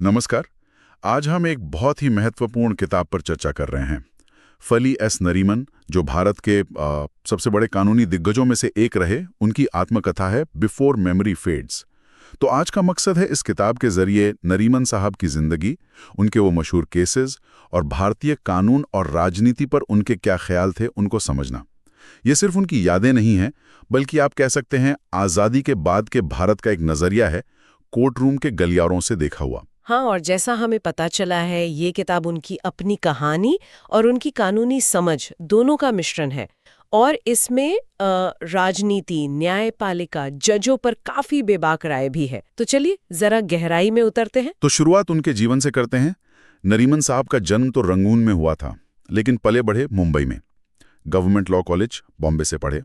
नमस्कार। आज हम एक बहुत ही महत्वपूर्ण किताब पर चर्चा कर रहे हैं। फली एस नरीमन, जो भारत के सबसे बड़े कानूनी दिग्गजों में से एक रहे, उनकी आत्मकथा है बिफोर मेमोरी फेड्स। तो आज का मकसद है इस किताब के जरिए नरीमन साहब की जिंदगी, उनके वो मशहूर केसेस और भारतीय कानून और राजनीति पर उनके क्या ख्याल थे, उनको समझना। ये सिर्फ उनकी यादें नहीं हैं, बल्कि आप कह सकते हैं आज़ादी के बाद के भारत का एक नज़रिया है, कोर्ट रूम के गलियारों से देखा हुआ। हाँ, और जैसा हमें पता चला है, ये किताब उनकी अपनी कहानी और उनकी कानूनी समझ दोनों का मिश्रण है। और इसमें राजनीति, न्यायपालिका, जजों पर काफी बेबाक राय भी है। तो चलिए जरा गहराई में उतरते हैं। तो शुरुआत उनके जीवन से करते हैं। नरीमन साहब का जन्म तो रंगून में हुआ था, लेकिन पले बढ़े मुंबई में। गवर्नमेंट लॉ कॉलेज बॉम्बे से पढ़े।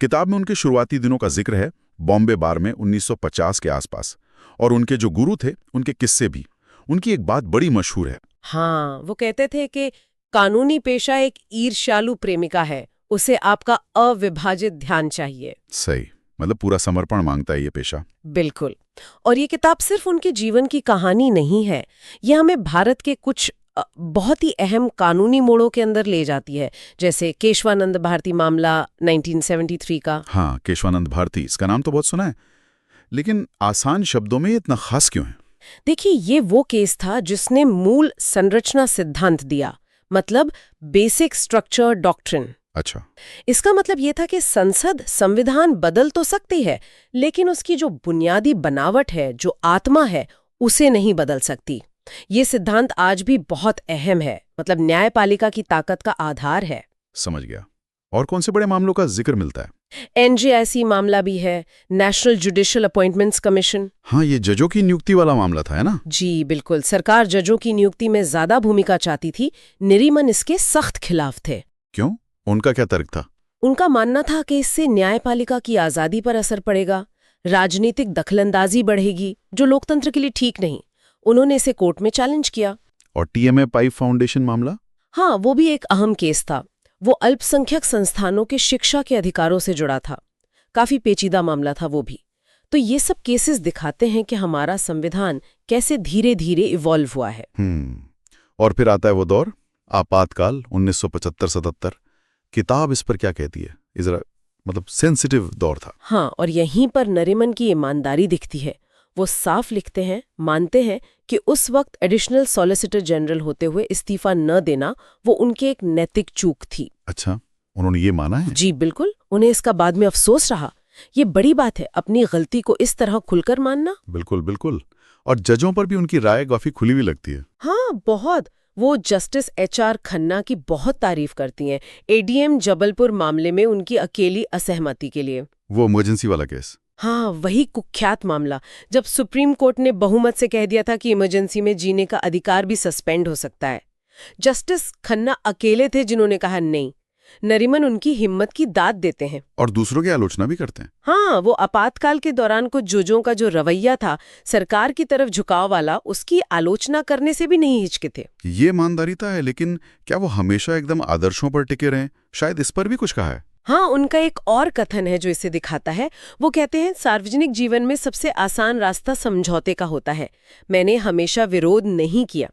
किताब में उनके शुरुआती दिनों का जिक्र है, बॉम्बे बार में 1950 के आसपास। और उनके जो गुरु थे, उनके किस्से भी। उनकी एक बात बड़ी मशहूर है। हाँ, वो कहते थे कि कानूनी पेशा एक ईर्ष्यालु प्रेमिका है, उसे आपका अविभाजित ध्यान चाहिए। सही, मतलब पूरा समर्पण मांगता है ये पेशा। बिल्कुल। और ये किताब सिर्फ उनके जीवन की कहानी नहीं है, ये हमें भारत के कुछ बहुत ही अहम कानूनी मोड़ों के अंदर ले जाती है, जैसे केशवानंद भारती मामला 1973 का। हाँ, केशवानंद भारती, इसका नाम तो बहुत सुना है, लेकिन आसान शब्दों में ये इतना खास क्यों है? देखिए, ये वो केस था जिसने मूल संरचना सिद्धांत दिया, मतलब बेसिक स्ट्रक्चर डॉक्ट्रिन। अच्छा। इसका मतलब ये था कि संसद संविधान बदल तो सकती है, लेकिन उसकी जो बुनियादी बनावट है, जो आत्मा है, उसे नहीं बदल सकती। ये सिद्धांत आज भी बहुत अहम है, मतलब न्यायपालिका की ताकत का आधार है। समझ गया। और कौन से बड़े मामलों का जिक्र मिलता है? एनजीआईसी मामला भी है, नेशनल जुडिशियल अपॉइंटमेंट्स कमीशन। हाँ, ये जजों की नियुक्ति वाला मामला था, है ना? जी बिल्कुल, सरकार जजों की नियुक्ति में ज्यादा भूमिका चाहती थी। नरीमन इसके सख्त खिलाफ थे। क्यों? उनका क्या तर्क था? उनका मानना था कि इससे न्यायपालिका की आजादी पर असर पड़ेगा, राजनीतिक दखलंदाजी बढ़ेगी, जो लोकतंत्र के लिए ठीक नहीं। उन्होंने इसे कोर्ट में चैलेंज किया। और टीएमए पाइप फाउंडेशन मामला? हाँ, वो भी एक अहम केस था। वो अल्पसंख्यक संस्थानों के शिक्षा के अधिकारों से जुड़ा था। काफी पेचीदा मामला था वो भी। तो ये सब केसेस दिखाते हैं कि हमारा संविधान कैसे धीरे धीरे इवॉल्व हुआ है। और फिर आता है वो दौर, आपातकाल 1975-77। किताब इस पर क्या कहती है? इस मतलब सेंसिटिव दौर था। हाँ, और यहीं पर नरीमन की ईमानदारी दिखती है। वो साफ लिखते हैं, मानते हैं कि उस वक्त एडिशनल सॉलिसिटर जनरल होते हुए इस्तीफा न देना वो उनकी एक नैतिक चूक थी। अच्छा, उन्होंने ये माना है? जी बिल्कुल, उन्हें इसका बाद में अफसोस रहा। ये बड़ी बात है, अपनी गलती को इस तरह खुलकर मानना। बिल्कुल बिल्कुल। और जजों पर भी उनकी राय काफी खुली हुई लगती है। हाँ, बहुत। वो जस्टिस एचआर खन्ना की बहुत तारीफ करती हैं, एडीएम जबलपुर मामले में उनकी अकेली असहमति के लिए। वो इमरजेंसी वाला केस? हाँ, वही कुख्यात मामला, जब सुप्रीम कोर्ट ने बहुमत से कह दिया था कि इमरजेंसी में जीने का अधिकार भी सस्पेंड हो सकता है। जस्टिस खन्ना अकेले थे जिन्होंने कहा नहीं। नरीमन उनकी हिम्मत की दाद देते हैं और दूसरों की आलोचना भी करते हैं। हाँ, वो आपातकाल के दौरान कुछ जजों का जो रवैया था सरकार की तरफ झुकाव वाला, उसकी आलोचना करने से भी नहीं हिचकिते। ये ईमानदारीता है, लेकिन क्या वो हमेशा एकदम आदर्शों पर टिके रहे? शायद इस पर भी कुछ कहा है। हाँ, उनका एक और कथन है जो इसे दिखाता है। वो कहते हैं, सार्वजनिक जीवन में सबसे आसान रास्ता समझौते का होता है। मैंने हमेशा विरोध नहीं किया।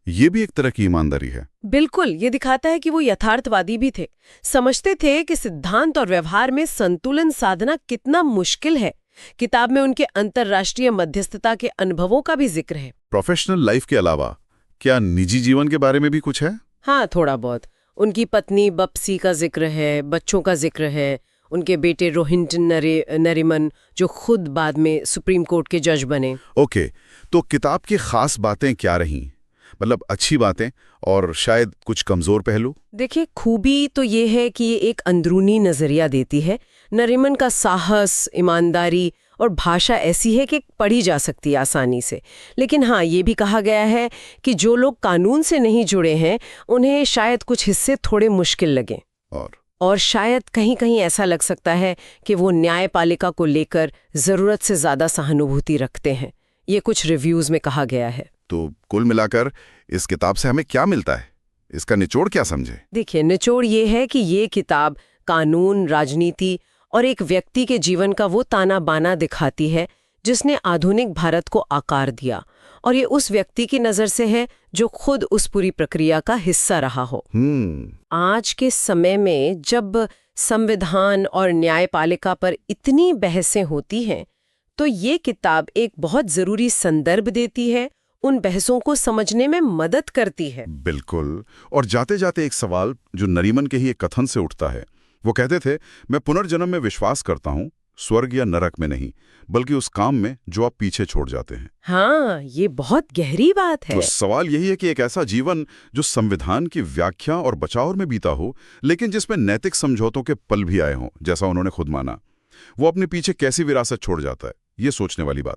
ये भी एक तरह की ईमानदारी है। बिल्कुल, ये दिखाता है कि वो यथार्थवादी भी थे। समझते थे कि सिद्धांत और व्यवहार में संतुलन साधना कितना मुश्किल है। किताब में उनके अंतर्राष्ट्रीय मध्यस्थता के अनुभवों का भी जिक्र है। प्रोफेशनल लाइफ के अलावा क्या निजी जीवन के बारे में भी कुछ है? हाँ, थोड़ा बहुत। उनकी पत्नी बप्सी का जिक्र है, बच्चों का जिक्र है, उनके बेटे रोहिंटन नरीमन, जो खुद बाद में सुप्रीम कोर्ट के जज बने। ओके, तो किताब की खास बातें क्या रहीं? मतलब अच्छी बातें और शायद कुछ कमजोर पहलू? देखिए, खूबी तो ये है कि ये एक अंदरूनी नजरिया देती है। नरीमन का साहस, ईमानदारी और भाषा ऐसी है कि पढ़ी जा सकती है आसानी से। लेकिन हाँ, ये भी कहा गया है कि जो लोग कानून से नहीं जुड़े हैं उन्हें शायद कुछ हिस्से थोड़े मुश्किल लगें। और शायद कहीं कहीं ऐसा लग सकता है कि वो न्यायपालिका को लेकर जरूरत से ज्यादा सहानुभूति रखते हैं। ये कुछ रिव्यूज में कहा गया है। तो कुल मिलाकर इस किताब से हमें क्या मिलता है? इसका निचोड़ क्या समझे? देखिए, निचोड़ ये है कि ये किताब कानून, राजनीति और एक व्यक्ति के जीवन का वो ताना बाना दिखाती है जिसने आधुनिक भारत को आकार दिया और ये उस व्यक्ति की नज़र से है जो खुद उस पूरी प्रक्रिया का हिस्सा रहा हो। आज के समय में जब संविधान और न्यायपालिका पर इतनी बहसें होती हैं, तो ये किताब एक बहुत ज़रूरी संदर्भ देती है, उन बहसों को समझने में मदद करती है। बिल्कुल। और जाते जाते एक सवाल जो नरीमन के ही एक कथन से उठता है, वो कहते थे, मैं पुनर्जन्म में विश्वास करता हूँ, स्वर्ग या नरक में नहीं, बल्कि उस काम में जो आप पीछे छोड़ जाते हैं। हाँ, ये बहुत गहरी बात है। तो सवाल यही है कि एक ऐसा जीवन जो संविधान की व्याख्या और बचाव में बीता हो, लेकिन जिसमें नैतिक समझौतों के पल भी आए हों, जैसा उन्होंने खुद माना, वो अपने पीछे कैसी विरासत छोड़ जाता है, ये सोचने वाली बात